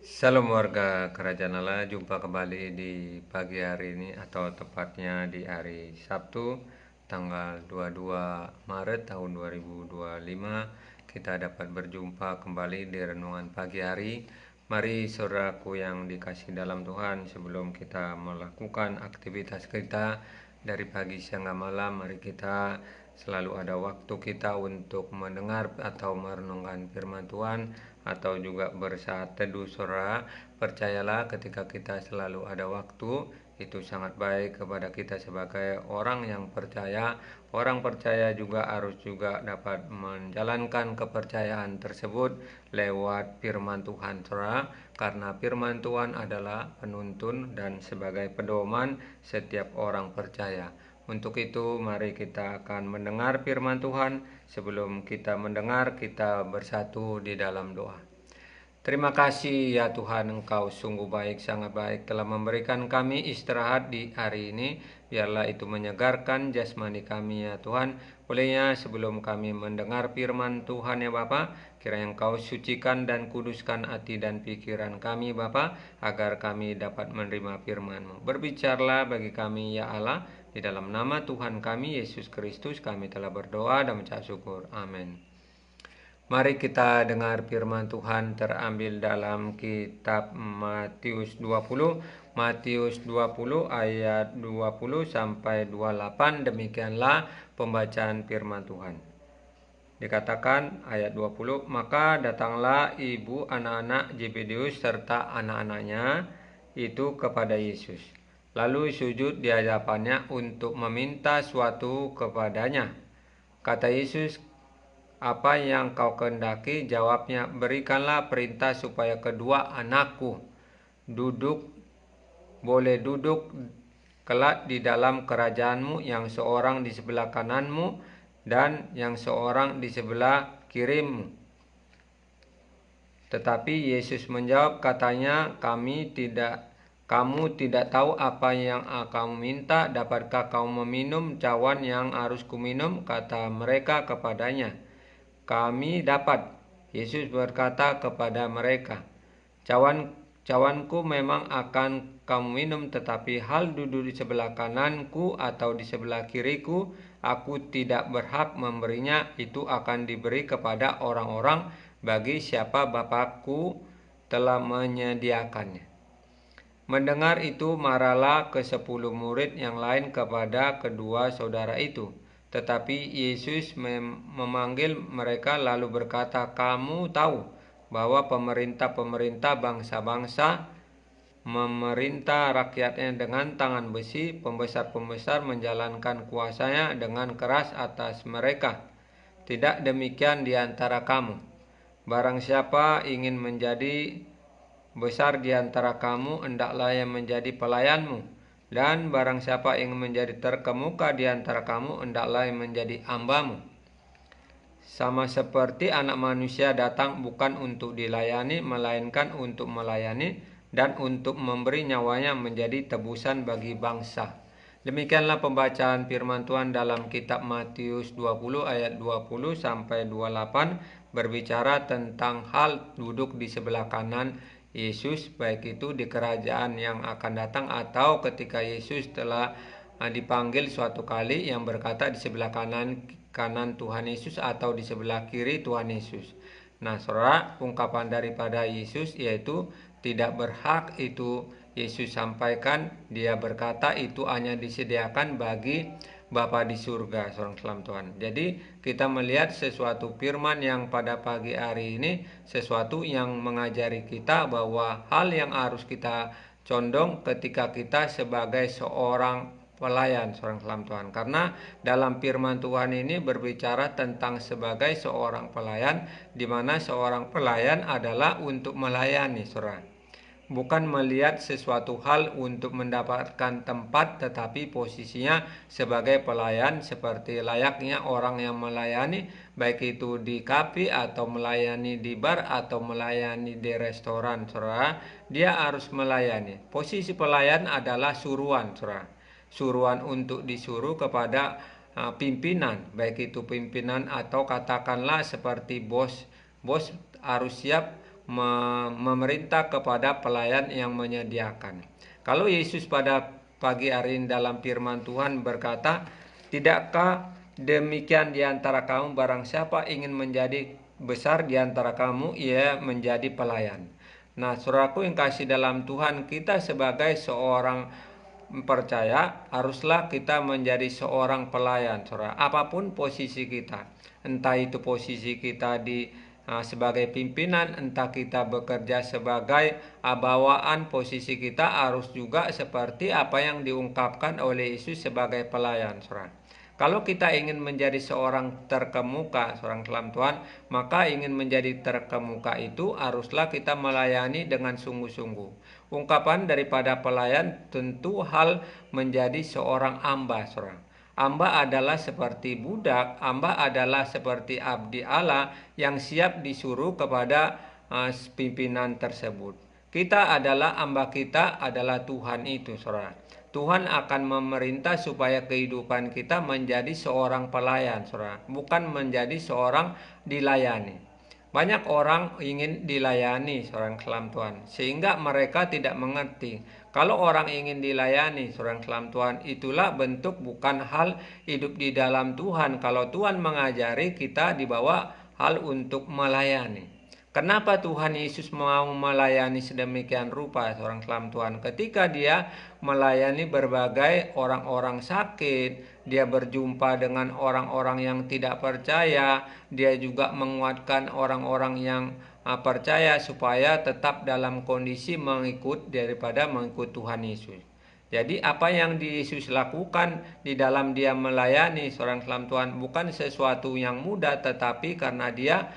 Salam warga Kerajaan Allah, jumpa kembali di pagi hari ini atau tepatnya di hari Sabtu tanggal 22 Maret tahun 2025. Kita dapat berjumpa kembali di renungan pagi hari. Mari saudaraku yang dikasih dalam Tuhan, sebelum kita melakukan aktivitas kita dari pagi siang malam, mari kita selalu ada waktu kita untuk mendengar atau merenungkan firman Tuhan atau juga bersaat teduh. Saudara, percayalah ketika kita selalu ada waktu, itu sangat baik kepada kita sebagai orang yang percaya. Orang percaya juga harus juga dapat menjalankan kepercayaan tersebut lewat firman Tuhan, saudara, karena firman Tuhan adalah penuntun dan sebagai pedoman setiap orang percaya. Untuk itu, mari kita akan mendengar firman Tuhan. Sebelum kita mendengar, kita bersatu di dalam doa. Terima kasih ya Tuhan, Engkau sungguh baik, sangat baik, telah memberikan kami istirahat di hari ini. Biarlah itu menyegarkan jasmani kami ya Tuhan. Olehnya sebelum kami mendengar firman Tuhan ya Bapa, kiranya Engkau sucikan dan kuduskan hati dan pikiran kami Bapa, agar kami dapat menerima firman-Mu. Berbicaralah bagi kami ya Allah, di dalam nama Tuhan kami Yesus Kristus kami telah berdoa dan mengucap syukur. Amin. Mari kita dengar firman Tuhan terambil dalam kitab Matius 20 ayat 20 sampai 28. Demikianlah pembacaan firman Tuhan. Dikatakan ayat 20, maka datanglah ibu anak-anak Zebedeus serta anak-anaknya itu kepada Yesus, lalu sujud di hadapannya untuk meminta suatu kepadanya. Kata Yesus, apa yang kau kehendaki? Jawabnya, berikanlah perintah supaya kedua anakku boleh duduk kelak di dalam kerajaanmu, yang seorang di sebelah kananmu dan yang seorang di sebelah kirimu. Tetapi Yesus menjawab, katanya, kamu tidak tahu apa yang kamu minta. Dapatkah kamu meminum cawan yang harus kuminum? Kata mereka kepadanya, kami dapat. Yesus berkata kepada mereka, cawanku memang akan kamu minum, tetapi hal duduk di sebelah kananku atau di sebelah kiriku, aku tidak berhak memberinya. Itu akan diberi kepada orang-orang bagi siapa Bapakku telah menyediakannya. Mendengar itu, marahlah ke-10 murid yang lain kepada kedua saudara itu. Tetapi Yesus memanggil mereka lalu berkata, kamu tahu bahwa pemerintah bangsa-bangsa memerintah rakyatnya dengan tangan besi, pembesar-pembesar menjalankan kuasanya dengan keras atas mereka. Tidak demikian di antara kamu. Barang siapa ingin menjadi besar di antara kamu, hendaklah yang menjadi pelayanmu. Dan barang siapa ingin menjadi terkemuka di antara kamu, hendaklah yang menjadi hambamu. Sama seperti anak manusia datang bukan untuk dilayani, melainkan untuk melayani dan untuk memberi nyawanya menjadi tebusan bagi bangsa. Demikianlah pembacaan firman Tuhan dalam kitab Matius 20 ayat 20 sampai 28, berbicara tentang hal duduk di sebelah kanan Yesus, baik itu di kerajaan yang akan datang atau ketika Yesus telah dipanggil suatu kali, yang berkata di sebelah kanan Tuhan Yesus atau di sebelah kiri Tuhan Yesus. Nah, saudara, ungkapan daripada Yesus yaitu tidak berhak itu Yesus sampaikan. Dia berkata itu hanya disediakan bagi Bapa di surga, seorang salam Tuhan. Jadi kita melihat sesuatu firman yang pada pagi hari ini, sesuatu yang mengajari kita bahwa hal yang harus kita condong ketika kita sebagai seorang pelayan, seorang salam Tuhan. Karena dalam firman Tuhan ini berbicara tentang sebagai seorang pelayan, di mana seorang pelayan adalah untuk melayani, saudara. Bukan melihat sesuatu hal untuk mendapatkan tempat, tetapi posisinya sebagai pelayan seperti layaknya orang yang melayani, baik itu di kafe atau melayani di bar atau melayani di restoran, saudara. Dia harus melayani. Posisi pelayan adalah suruhan, saudara. Suruhan untuk disuruh kepada pimpinan, baik itu pimpinan atau katakanlah seperti bos. Bos harus siap memerintah kepada pelayan yang menyediakan. Kalau Yesus pada pagi hari ini dalam firman Tuhan berkata, "Tidakkah demikian di antara kamu, barang siapa ingin menjadi besar di antara kamu, ia menjadi pelayan." Nah, saudaraku yang kasih dalam Tuhan, kita sebagai seorang percaya haruslah kita menjadi seorang pelayan, saudara. Apapun posisi kita, entah itu posisi kita sebagai pimpinan, entah kita bekerja sebagai bawaan, posisi kita harus juga seperti apa yang diungkapkan oleh Yesus sebagai pelayan, saudara. Kalau kita ingin menjadi seorang terkemuka, seorang dalam Tuhan, maka ingin menjadi terkemuka itu haruslah kita melayani dengan sungguh-sungguh. Ungkapan daripada pelayan tentu hal menjadi seorang hamba, saudara. Hamba adalah seperti budak, hamba adalah seperti abdi Allah yang siap disuruh kepada pimpinan tersebut. Kita adalah hamba, kita adalah Tuhan itu, saudara. Tuhan akan memerintah supaya kehidupan kita menjadi seorang pelayan, saudara, bukan menjadi seorang dilayani. Banyak orang ingin dilayani, seorang dalam Tuhan, sehingga mereka tidak mengerti. Kalau orang ingin dilayani, seorang dalam Tuhan, itulah bentuk bukan hal hidup di dalam Tuhan. Kalau Tuhan mengajari kita dibawa hal untuk melayani. Kenapa Tuhan Yesus mau melayani sedemikian rupa, seorang dalam Tuhan? Ketika dia melayani berbagai orang-orang sakit, dia berjumpa dengan orang-orang yang tidak percaya, dia juga menguatkan orang-orang yang percaya supaya tetap dalam kondisi mengikut Tuhan Yesus. Jadi apa yang Yesus lakukan di dalam dia melayani seorang dalam Tuhan bukan sesuatu yang mudah, tetapi karena dia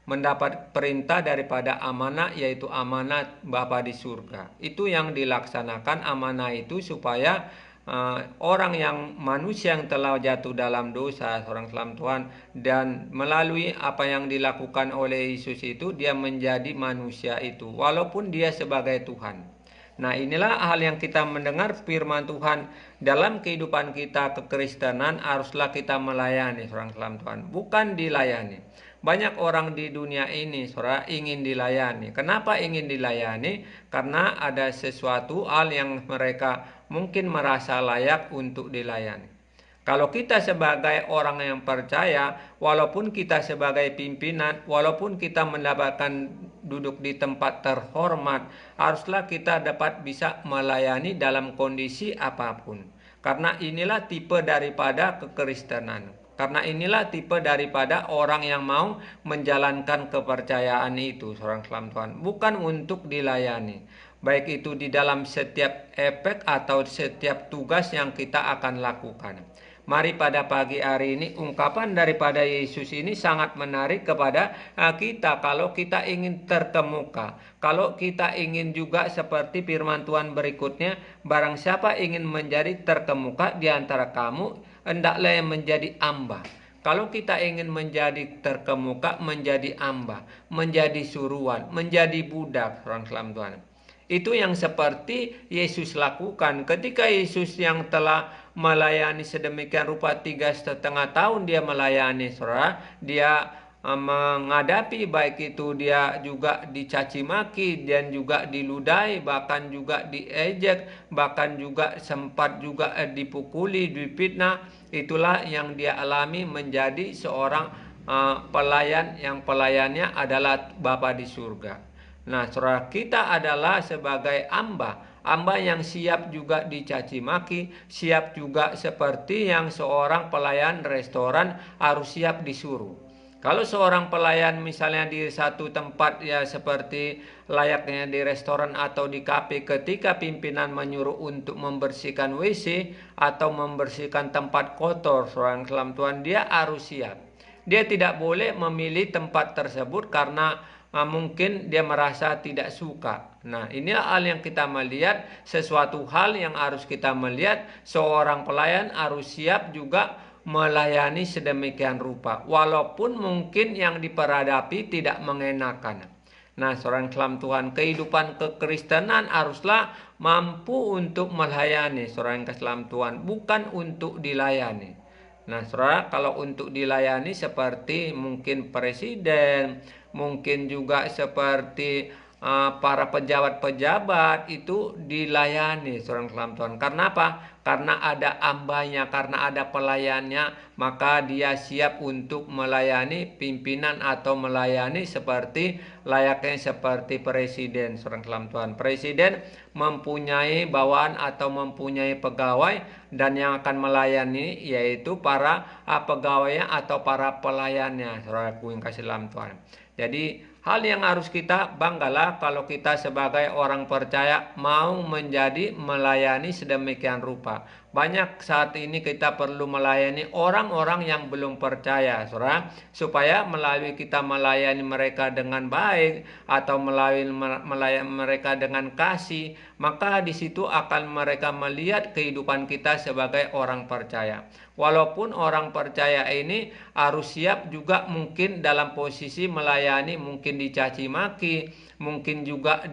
mendapat perintah daripada amanah, yaitu amanat Bapa di surga. Itu yang dilaksanakan amanah itu supaya orang yang manusia yang telah jatuh dalam dosa, seorang dalam Tuhan, dan melalui apa yang dilakukan oleh Yesus itu dia menjadi manusia itu walaupun dia sebagai Tuhan. Nah, inilah hal yang kita mendengar firman Tuhan dalam kehidupan kita kekristenan, haruslah kita melayani seorang dalam Tuhan, bukan dilayani. Banyak orang di dunia ini, saudara, ingin dilayani. Kenapa ingin dilayani? Karena ada sesuatu hal yang mereka mungkin merasa layak untuk dilayani. Kalau kita sebagai orang yang percaya, walaupun kita sebagai pimpinan, walaupun kita mendapatkan duduk di tempat terhormat, haruslah kita dapat bisa melayani dalam kondisi apapun. Karena inilah tipe daripada kekristenan. Karena inilah tipe daripada orang yang mau menjalankan kepercayaan itu, seorang dalam Tuhan, bukan untuk dilayani. Baik itu di dalam setiap efek atau setiap tugas yang kita akan lakukan. Mari pada pagi hari ini ungkapan daripada Yesus ini sangat menarik kepada kita. Kalau kita ingin terkemuka, kalau kita ingin juga seperti firman Tuhan berikutnya, barang siapa ingin menjadi terkemuka di antara kamu, hendaklah yang menjadi hamba. Kalau kita ingin menjadi terkemuka, menjadi hamba, menjadi suruhan, menjadi budak, orang dalam Tuhan. Itu yang seperti Yesus lakukan. Ketika Yesus yang telah melayani sedemikian rupa 3,5 tahun dia melayani, saudara, dia menghadapi baik itu dia juga dicaci maki dan juga diludahi, bahkan juga diejek, bahkan juga sempat juga dipukuli, difitnah. Itulah yang dia alami menjadi seorang pelayan yang pelayannya adalah Bapa di surga. Nah, saudara, kita adalah sebagai hamba yang siap juga dicaci maki, siap juga seperti yang seorang pelayan restoran harus siap disuruh. Kalau seorang pelayan misalnya di satu tempat ya seperti layaknya di restoran atau di kafe, ketika pimpinan menyuruh untuk membersihkan WC atau membersihkan tempat kotor, seorang dalam Tuhan, dia harus siap. Dia tidak boleh memilih tempat tersebut karena mungkin dia merasa tidak suka. Nah, inilah hal yang kita melihat, sesuatu hal yang harus kita melihat, seorang pelayan harus siap juga melayani sedemikian rupa, walaupun mungkin yang diperhadapi tidak mengenakan. Nah, seorang dalam Tuhan, kehidupan kekristenan haruslah mampu untuk melayani seorang dalam Tuhan, bukan untuk dilayani. Nah, saudara, kalau untuk dilayani seperti mungkin presiden, mungkin juga seperti para pejabat-pejabat itu dilayani seorang kelam Tuhan. Karena apa? Karena ada ambanya, karena ada pelayannya, maka dia siap untuk melayani pimpinan atau melayani seperti layaknya seperti presiden seorang kelam Tuhan. Presiden mempunyai bawaan atau mempunyai pegawai, dan yang akan melayani yaitu para pegawainya atau para pelayannya, saudaraku yang kasih dalam Tuhan. Jadi hal yang harus kita banggalah kalau kita sebagai orang percaya mau menjadi melayani sedemikian rupa. Banyak saat ini kita perlu melayani orang-orang yang belum percaya, saudara, supaya melalui kita melayani mereka dengan baik atau melayani mereka dengan kasih, maka di situ akan mereka melihat kehidupan kita sebagai orang percaya. Walaupun orang percaya ini harus siap juga mungkin dalam posisi melayani, mungkin dicaci maki, mungkin juga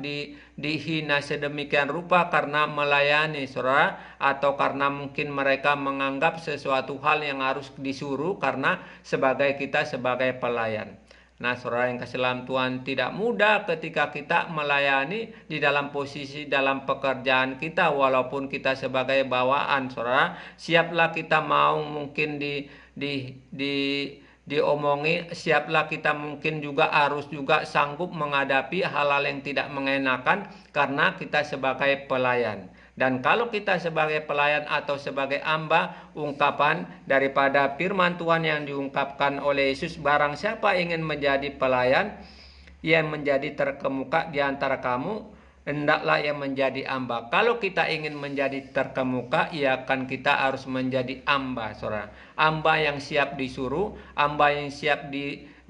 dihina sedemikian rupa karena melayani, saudara, atau karena mungkin mereka menganggap sesuatu hal yang harus disuruh karena kita sebagai pelayan. Nah, saudara yang kasih dalam Tuhan, tidak mudah ketika kita melayani di dalam posisi dalam pekerjaan kita, walaupun kita sebagai bawaan, saudara. Siaplah kita mau mungkin diomongi, siaplah kita mungkin juga harus juga sanggup menghadapi hal-hal yang tidak mengenakan karena kita sebagai pelayan. Dan kalau kita sebagai pelayan atau sebagai hamba, ungkapan daripada firman Tuhan yang diungkapkan oleh Yesus, barang siapa ingin menjadi pelayan, ia menjadi terkemuka di antara kamu, hendaklah ia menjadi hamba. Kalau kita ingin menjadi terkemuka, ia akan kita harus menjadi hamba, saudara. Hamba yang siap disuruh, hamba yang siap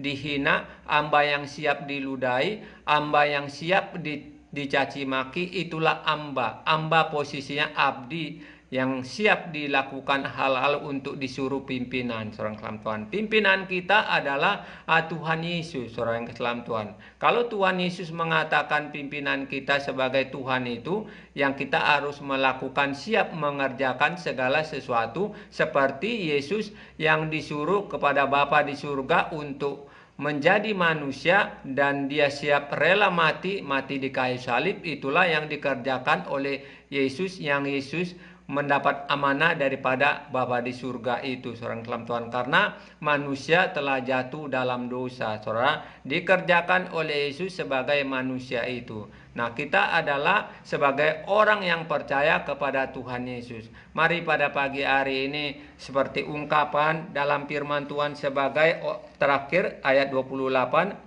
dihina, hamba yang siap diludahi, hamba yang siap dicaci maki, itulah hamba. Hamba posisinya abdi yang siap dilakukan hal-hal untuk disuruh pimpinan, seorang kelam Tuhan. Pimpinan kita adalah Tuhan Yesus, seorang kelam Tuhan. Kalau Tuhan Yesus mengatakan pimpinan kita sebagai Tuhan itu, yang kita harus melakukan siap mengerjakan segala sesuatu seperti Yesus yang disuruh kepada Bapa di surga untuk menjadi manusia, dan dia siap rela mati di kayu salib. Itulah yang dikerjakan oleh Yesus, yang Yesus mendapat amanah daripada Bapa di surga itu, seorang kelam Tuhan, karena manusia telah jatuh dalam dosa, saudara, dikerjakan oleh Yesus sebagai manusia itu. Nah, kita adalah sebagai orang yang percaya kepada Tuhan Yesus. Mari pada pagi hari ini seperti ungkapan dalam firman Tuhan sebagai terakhir ayat 28,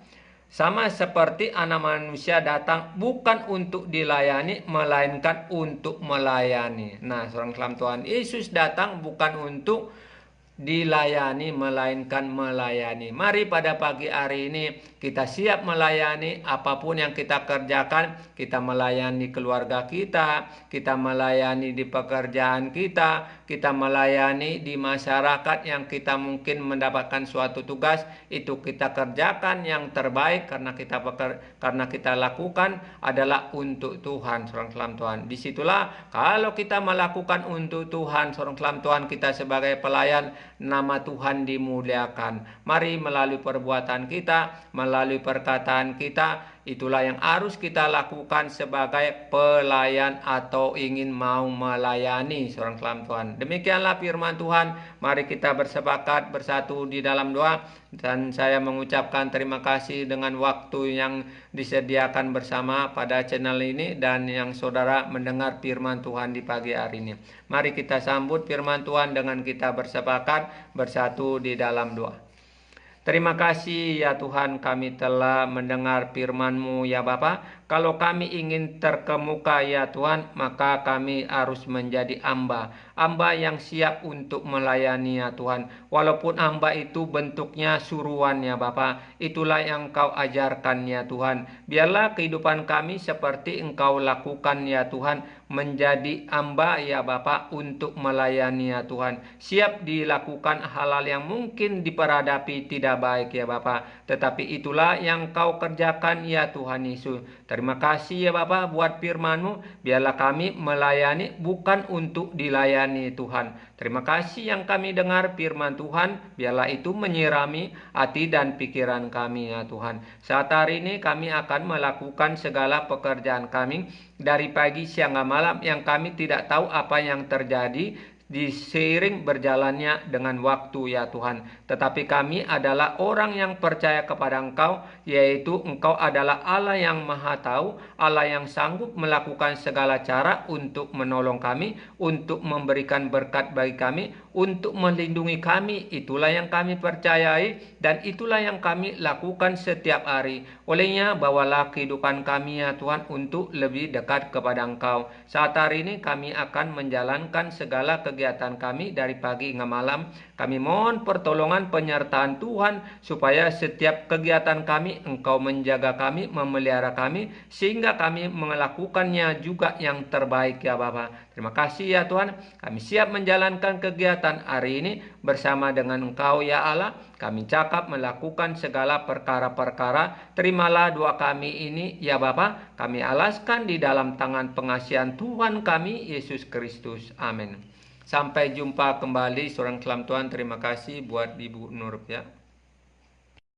sama seperti anak manusia datang bukan untuk dilayani, melainkan untuk melayani. Nah, seorang kelam Tuhan, Yesus datang bukan untuk dilayani, melainkan melayani. Mari pada pagi hari ini kita siap melayani apapun yang kita kerjakan. Kita melayani keluarga kita melayani di pekerjaan kita melayani di masyarakat yang kita mungkin mendapatkan suatu tugas, itu kita kerjakan yang terbaik karena kita lakukan adalah untuk Tuhan, seorang kelam Tuhan. Disitulah kalau kita melakukan untuk Tuhan, seorang kelam Tuhan, kita sebagai pelayan, nama Tuhan dimuliakan. Mari melalui perbuatan kita, melalui perkataan kita, itulah yang harus kita lakukan sebagai pelayan atau ingin mau melayani, seorang kelam Tuhan. Demikianlah firman Tuhan. Mari kita bersepakat bersatu di dalam doa, dan saya mengucapkan terima kasih dengan waktu yang disediakan bersama pada channel ini dan yang saudara mendengar firman Tuhan di pagi hari ini. Mari kita sambut firman Tuhan dengan kita bersepakat bersatu di dalam doa. Terima kasih ya Tuhan, kami telah mendengar firman-Mu ya Bapa. Kalau kami ingin terkemuka ya Tuhan, maka kami harus menjadi hamba yang siap untuk melayani ya Tuhan. Walaupun hamba itu bentuknya suruhan ya Bapa, itulah yang Engkau ajarkan ya Tuhan. Biarlah kehidupan kami seperti Engkau lakukan ya Tuhan, menjadi hamba ya Bapa untuk melayani ya Tuhan. Siap dilakukan hal-hal yang mungkin diperhadapi tidak bekerja baik ya Bapa. Tetapi itulah yang Kau kerjakan ya Tuhan Yesus. Terima kasih ya Bapa buat firman-Mu. Biarlah kami melayani bukan untuk dilayani Tuhan. Terima kasih yang kami dengar firman Tuhan. Biarlah itu menyirami hati dan pikiran kami ya Tuhan. Saat hari ini kami akan melakukan segala pekerjaan kami dari pagi, siang, dan malam yang kami tidak tahu apa yang terjadi di seiring berjalannya dengan waktu ya Tuhan. Tetapi kami adalah orang yang percaya kepada Engkau, yaitu Engkau adalah Allah yang maha tahu, Allah yang sanggup melakukan segala cara untuk menolong kami, untuk memberikan berkat bagi kami, untuk melindungi kami. Itulah yang kami percayai dan itulah yang kami lakukan setiap hari. Olehnya bawalah kehidupan kami ya Tuhan untuk lebih dekat kepada Engkau. Saat hari ini kami akan menjalankan segala kegiatan kami dari pagi hingga malam. Kami mohon pertolongan penyertaan Tuhan supaya setiap kegiatan kami Engkau menjaga kami, memelihara kami, sehingga kami melakukannya juga yang terbaik ya Bapa. Terima kasih ya Tuhan. Kami siap menjalankan kegiatan hari ini bersama dengan Engkau ya Allah. Kami cakap melakukan segala perkara-perkara. Terimalah doa kami ini ya Bapa. Kami alaskan di dalam tangan pengasihan Tuhan kami Yesus Kristus. Amin. Sampai jumpa kembali seorang kelam Tuhan. Terima kasih buat Ibu Nur ya.